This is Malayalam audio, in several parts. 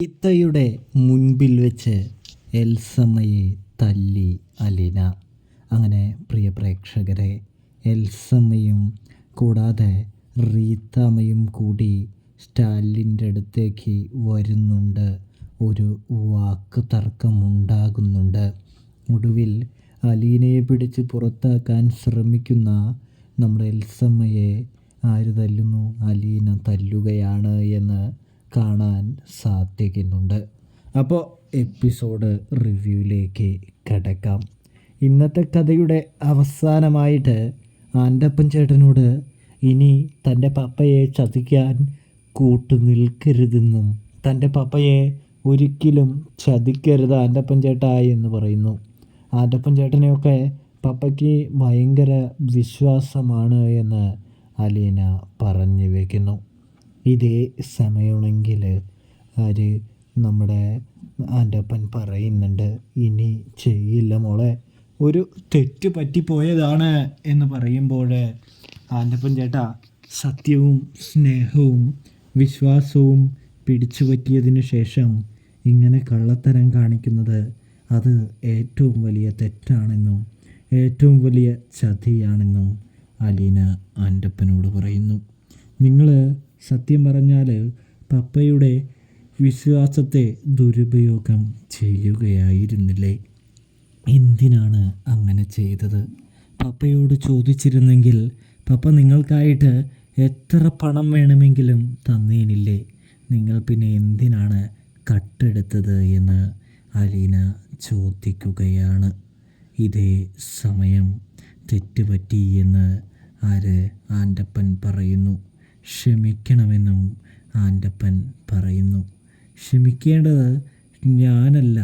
ഇത്തയുടെ മുൻപിൽ വെച്ച് എൽസമ്മയെ തല്ലി അലീന. അങ്ങനെ പ്രിയ പ്രേക്ഷകരെ, എൽസമ്മയും കൂടാതെ റീത്താമ്മയും കൂടി സ്റ്റാലിൻ്റെ അടുത്തേക്ക് വരുന്നുണ്ട്. ഒരു വാക്ക് തർക്കമുണ്ടാകുന്നുണ്ട്. ഒടുവിൽ അലീനയെ പിടിച്ച് പുറത്താക്കാൻ ശ്രമിക്കുന്ന നമ്മുടെ എൽസമ്മയെ ആര് തല്ലുന്നു? അലീന തല്ലുകയാണ് എന്ന് കാണാൻ സാധിക്കുന്നുണ്ട്. അപ്പോൾ എപ്പിസോഡ് റിവ്യൂയിലേക്ക് കടക്കാം. ഇന്നത്തെ കഥയുടെ അവസാനമായിട്ട് ആൻ്റപ്പൻ ചേട്ടനോട് ഇനി തൻ്റെ പപ്പയെ ചതിക്കാൻ കൂട്ടുനിൽക്കരുതെന്നും തൻ്റെ പപ്പയെ ഒരിക്കലും ചതിക്കരുത് ആൻ്റപ്പൻ ചേട്ടാ എന്ന് പറയുന്നു. ആൻ്റപ്പൻ ചേട്ടനെയൊക്കെ പപ്പയ്ക്ക് ഭയങ്കര വിശ്വാസമാണ് എന്ന് അലീന പറഞ്ഞു വയ്ക്കുന്നു. ഇതേ സമയമാണെങ്കിൽ ആര് നമ്മുടെ ആൻ്റപ്പൻ പറയുന്നുണ്ട്, ഇനി ചെയ്യില്ല മോളെ, ഒരു തെറ്റ് പറ്റിപ്പോയതാണ് എന്ന് പറയുമ്പോൾ ആൻ്റപ്പൻ ചേട്ടാ സത്യവും സ്നേഹവും വിശ്വാസവും പിടിച്ചു പറ്റിയതിന് ശേഷം ഇങ്ങനെ കള്ളത്തരം കാണിക്കുന്നത് അത് ഏറ്റവും വലിയ തെറ്റാണെന്നും ഏറ്റവും വലിയ ചതിയാണെന്നും അലീന ആൻ്റപ്പനോട് പറയുന്നു. നിങ്ങൾ സത്യം പറഞ്ഞാൽ പപ്പയുടെ വിശ്വാസത്തെ ദുരുപയോഗം ചെയ്യുകയായിരുന്നില്ലേ? എന്തിനാണ് അങ്ങനെ ചെയ്തത്? പപ്പയോട് ചോദിച്ചിരുന്നെങ്കിൽ പപ്പ നിങ്ങൾക്കായിട്ട് എത്ര പണം വേണമെങ്കിലും തന്നേനില്ലേ? നിങ്ങൾ പിന്നെ എന്തിനാണ് കട്ടെടുത്തത് എന്ന് അലീന ചോദിക്കുകയാണ്. ഇതേ സമയം തെറ്റുപറ്റി എന്ന് ആൻ്റപ്പൻ പറയുന്നു. ക്ഷമിക്കണമെന്നും ആൻ്റപ്പൻ പറയുന്നു. ക്ഷമിക്കേണ്ടത് ഞാനല്ല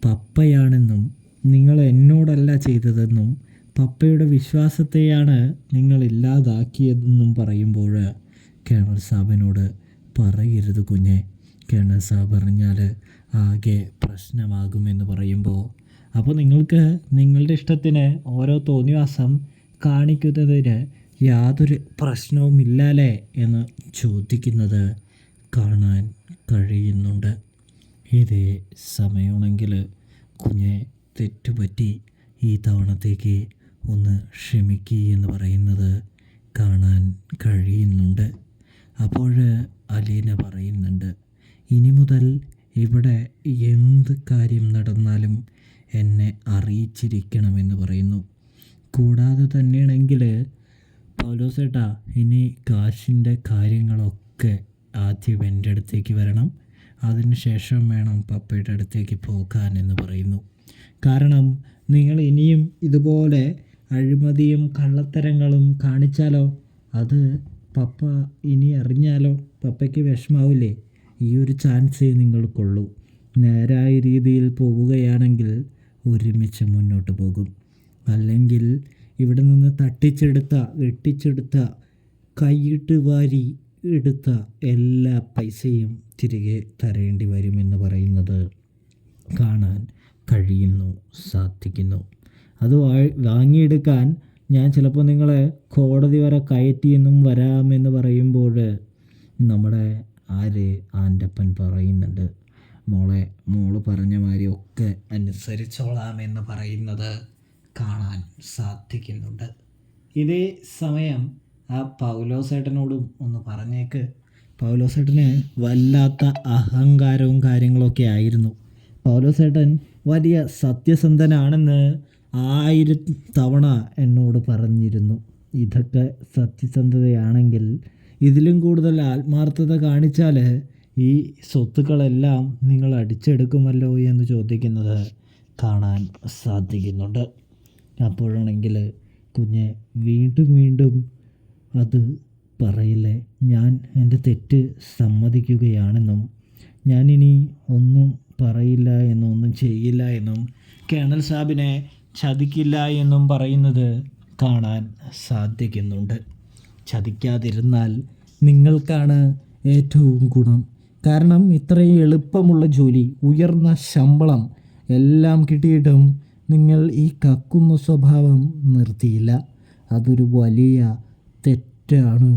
പപ്പയാണെന്നും നിങ്ങൾ എന്നോടല്ല ചെയ്തതെന്നും പപ്പയുടെ വിശ്വാസത്തെയാണ് നിങ്ങൾ ഇല്ലാതാക്കിയതെന്നും പറയുമ്പോൾ കേണൽ സാബിനോട് പറയരുത് കുഞ്ഞെ, കേണൽ സാബ് പറഞ്ഞാൽ ആകെ പ്രശ്നമാകുമെന്ന് പറയുമ്പോൾ, അപ്പോൾ നിങ്ങൾക്ക് നിങ്ങളുടെ ഇഷ്ടത്തിന് ഓരോ തോന്നിവാസം കാണിക്കുന്നതിന് യാതൊരു പ്രശ്നവുമില്ലല്ലേ എന്ന് ചോദിക്കുന്നത് കാണാൻ കഴിയുന്നുണ്ട്. ഇതേ സമയമാണെങ്കിൽ കുഞ്ഞെ തെറ്റുപറ്റി, ഈ തവണത്തേക്ക് ഒന്ന് ക്ഷമിക്കുക എന്ന് പറയുന്നത് കാണാൻ കഴിയുന്നുണ്ട്. അപ്പോൾ അലീന പറയുന്നുണ്ട്, ഇനി മുതൽ ഇവിടെ എന്ത് കാര്യം നടന്നാലും എന്നെ അറിയിച്ചിരിക്കണമെന്ന് പറയുന്നു. കൂടാതെ തന്നെയാണെങ്കിൽ പൗലോസേട്ടാ, ഇനി കാശിൻ്റെ കാര്യങ്ങളൊക്കെ ആദ്യം എൻ്റെ അടുത്തേക്ക് വരണം, അതിന് ശേഷം വേണം പപ്പയുടെ അടുത്തേക്ക് പോകാൻ എന്ന് പറയുന്നു. കാരണം നിങ്ങൾ ഇനിയും ഇതുപോലെ അഴിമതിയും കള്ളത്തരങ്ങളും കാണിച്ചാലോ, അത് പപ്പ ഇനി അറിഞ്ഞാലോ പപ്പയ്ക്ക് വിഷമാവില്ലേ? ഈ ഒരു ചാൻസേ നിങ്ങൾക്കുള്ളൂ. നേരായ രീതിയിൽ പോവുകയാണെങ്കിൽ ഒരുമിച്ച് മുന്നോട്ട് പോകും, അല്ലെങ്കിൽ ഇവിടെ നിന്ന് വെട്ടിച്ചെടുത്ത കൈയിട്ട് വാരി എടുത്ത എല്ലാ പൈസയും തിരികെ തരേണ്ടി വരുമെന്ന് പറയുന്നത് കാണാൻ സാധിക്കുന്നു. അത് വാങ്ങിയെടുക്കാൻ ഞാൻ ചിലപ്പോൾ നിങ്ങളെ കോടതി വരെ കയറ്റിയെന്നും വരാമെന്ന് പറയുമ്പോൾ നമ്മുടെ ആൻ്റപ്പൻ പറയുന്നുണ്ട്, മോള് പറഞ്ഞ മാതിരി ഒക്കെ അനുസരിച്ചോളാമെന്ന് പറയുന്നത് കാണാൻ സാധിക്കുന്നുണ്ട്. ഇതേ സമയം ആ പൗലോസേട്ടനോടും ഒന്ന് പറഞ്ഞേക്ക്. പൗലോസേട്ടന് വല്ലാത്ത അഹങ്കാരവും കാര്യങ്ങളൊക്കെ ആയിരുന്നു. പൗലോസേട്ടൻ വലിയ സത്യസന്ധനാണെന്ന് 1000 തവണ എന്നോട് പറഞ്ഞിരുന്നു. ഇതൊക്കെ സത്യസന്ധതയാണെങ്കിൽ ഇതിലും കൂടുതൽ ആത്മാർത്ഥത കാണിച്ചാൽ ഈ സ്വത്തുക്കളെല്ലാം നിങ്ങൾ അടിച്ചെടുക്കുമല്ലോ എന്ന് ചോദിക്കുന്നത് കാണാൻ സാധിക്കുന്നുണ്ട്. അപ്പോഴാണെങ്കിൽ കുഞ്ഞെ വീണ്ടും അത് പറയില്ലേ, ഞാൻ എൻ്റെ തെറ്റ് സമ്മതിക്കുകയാണെന്നും ഞാനിനി ഒന്നും പറയില്ല എന്നും ഒന്നും ചെയ്യില്ല എന്നും കേണൽ സാബിനെ ചതിക്കില്ല എന്നും പറയുന്നത് കാണാൻ സാധിക്കുന്നുണ്ട്. ചതിക്കാതിരുന്നാൽ നിങ്ങൾക്കാണ് ഏറ്റവും ഗുണം. കാരണം ഇത്രയും എളുപ്പമുള്ള ജോലി, ഉയർന്ന ശമ്പളം എല്ലാം കിട്ടിയിട്ടും നിങ്ങൾ ഈ കക്കുന്ന സ്വഭാവം നിർത്തിയില്ല. അതൊരു വലിയ തെറ്റാണ്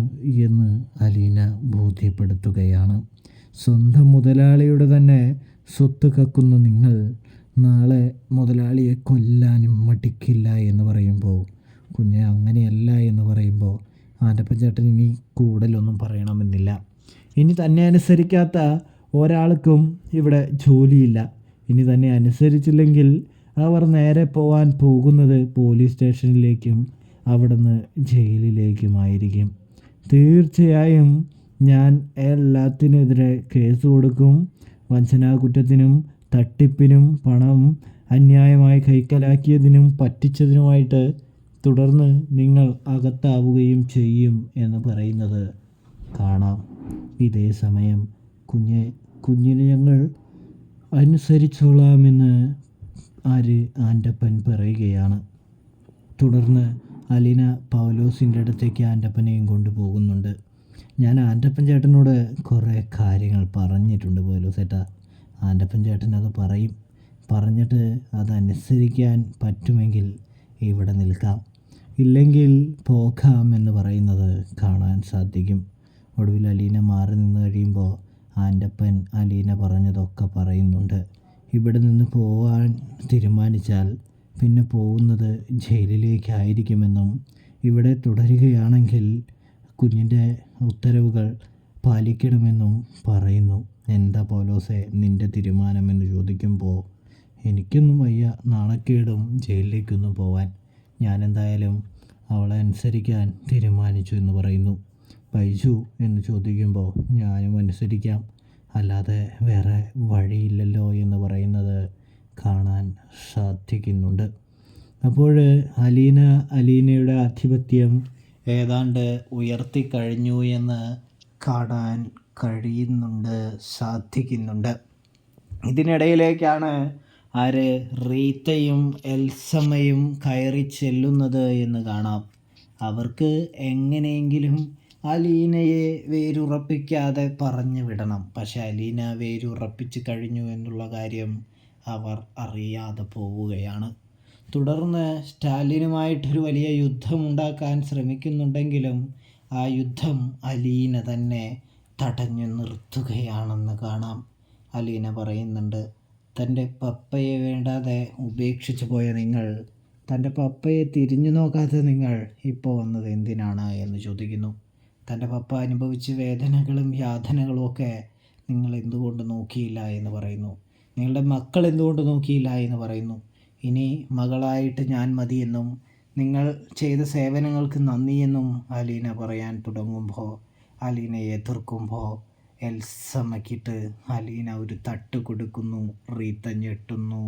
എന്ന് അലീന ബോധ്യപ്പെടുത്തുകയാണ്. സ്വന്തം മുതലാളിയുടെ തന്നെ സ്വത്ത് കക്കുന്ന നിങ്ങൾ നാളെ മുതലാളിയെ കൊല്ലാനും മടിക്കില്ല എന്ന് പറയുമ്പോൾ, കുഞ്ഞെ അങ്ങനെയല്ല എന്ന് പറയുമ്പോൾ ആൻ്റപ്പൻ ചേട്ടൻ ഇനി കൂടുതലൊന്നും പറയണമെന്നില്ല. ഇനി തന്നെ അനുസരിക്കാത്ത ഒരാൾക്കും ഇവിടെ ജോലിയില്ല. ഇനി തന്നെ അനുസരിച്ചില്ലെങ്കിൽ അവർ നേരെ പോകാൻ പോകുന്നത് പോലീസ് സ്റ്റേഷനിലേക്കും അവിടുന്ന് ജയിലിലേക്കുമായിരിക്കും. തീർച്ചയായും ഞാൻ എല്ലാത്തിനെതിരെ കേസ് കൊടുക്കും. വഞ്ചനാകുറ്റത്തിനും തട്ടിപ്പിനും പണം അന്യായമായി കൈക്കലാക്കിയതിനും പറ്റിച്ചതിനുമായിട്ട് തുടർന്ന് നിങ്ങൾ അകത്താവുകയും ചെയ്യും എന്ന് പറയുന്നത് കാണാം. ഇതേ സമയം കുഞ്ഞിനെ ഞങ്ങൾ അനുസരിച്ചോളാമെന്ന് ആൻ്റപ്പൻ പറയുകയാണ്. തുടർന്ന് അലീന പൗലോസിൻ്റെ അടുത്തേക്ക് ആൻ്റപ്പനെയും കൊണ്ടുപോകുന്നുണ്ട്. ഞാൻ ആൻ്റപ്പൻ ചേട്ടനോട് കുറേ കാര്യങ്ങൾ പറഞ്ഞിട്ടുണ്ട് പൗലോസേട്ടാ. ആൻ്റപ്പൻ ചേട്ടൻ അത് പറയും. പറഞ്ഞിട്ട് അതനുസരിക്കാൻ പറ്റുമെങ്കിൽ ഇവിടെ നിൽക്കാം, ഇല്ലെങ്കിൽ പോകാം എന്ന് പറയുന്നത് കാണാൻ സാധിക്കും. ഒടുവിൽ അലീന മാറി നിന്ന് കഴിയുമ്പോൾ ആൻ്റപ്പൻ അലീന പറഞ്ഞതൊക്കെ പറയുന്നുണ്ട്. ഇവിടെ നിന്ന് പോകാൻ തീരുമാനിച്ചാൽ പിന്നെ പോകുന്നത് ജയിലിലേക്കായിരിക്കുമെന്നും ഇവിടെ തുടരുകയാണെങ്കിൽ കുഞ്ഞിൻ്റെ ഉത്തരവുകൾ പാലിക്കണമെന്നും പറയുന്നു. എന്താ പൗലോസേ നിൻ്റെ തീരുമാനമെന്ന് ചോദിക്കുമ്പോൾ, എനിക്കൊന്നും വയ്യ, നാണക്കേടും ജയിലിലേക്കൊന്നും പോവാൻ. ഞാനെന്തായാലും അവളെ അനുസരിക്കാൻ തീരുമാനിച്ചു എന്ന് പറയുന്നു. ബൈജു എന്ന് ചോദിക്കുമ്പോൾ, ഞാനും അനുസരിക്കാം, അല്ലാതെ വേറെ വഴിയില്ലല്ലോ എന്ന് പറയുന്നത് കാണാൻ സാധിക്കുന്നുണ്ട്. അപ്പോൾ അലീനയുടെ ആധിപത്യം ഏതാണ്ട് ഉയർത്തിക്കഴിഞ്ഞു എന്ന് കാണാൻ സാധിക്കുന്നുണ്ട്. ഇതിനിടയിലേക്കാണ് റീത്തയും എൽസമ്മയും കയറി ചെല്ലുന്നത് എന്ന് കാണാം. അവർക്ക് എങ്ങനെയെങ്കിലും അലീനയെ വേരുറപ്പിക്കാതെ പറഞ്ഞു വിടണം. പക്ഷെ അലീന വേരുറപ്പിച്ച് കഴിഞ്ഞു എന്നുള്ള കാര്യം അവർ അറിയാതെ പോവുകയാണ്. തുടർന്ന് സ്റ്റാലിനുമായിട്ടൊരു വലിയ യുദ്ധമുണ്ടാക്കാൻ ശ്രമിക്കുന്നുണ്ടെങ്കിലും ആ യുദ്ധം അലീന തന്നെ തടഞ്ഞു നിർത്തുകയാണെന്ന് കാണാം. അലീന പറയുന്നുണ്ട്, തൻ്റെ പപ്പയെ വേണ്ടാതെ ഉപേക്ഷിച്ചു പോയ നിങ്ങൾ, തൻ്റെ പപ്പയെ തിരിഞ്ഞു നോക്കാതെ നിങ്ങൾ ഇപ്പോൾ വന്നത് എന്തിനാണ് എന്ന് ചോദിക്കുന്നു. തൻ്റെ പപ്പ അനുഭവിച്ച വേദനകളും യാതനകളും ഒക്കെ നിങ്ങൾ എന്തുകൊണ്ട് നോക്കിയില്ല എന്ന് പറയുന്നു. നിങ്ങളുടെ മക്കൾ എന്തുകൊണ്ട് നോക്കിയില്ല എന്ന് പറയുന്നു. ഇനി മകളായിട്ട് ഞാൻ മതിയെന്നും നിങ്ങൾ ചെയ്ത സേവനങ്ങൾക്ക് നന്ദിയെന്നും അലീന പറയാൻ തുടങ്ങുമ്പോൾ, അലീനയെ എതിർക്കുമ്പോൾ എൽസമ്മയ്ക്കിട്ട് അലീന ഒരു തട്ട് കൊടുക്കുന്നു. റീത്ത ഞെട്ടുന്നു.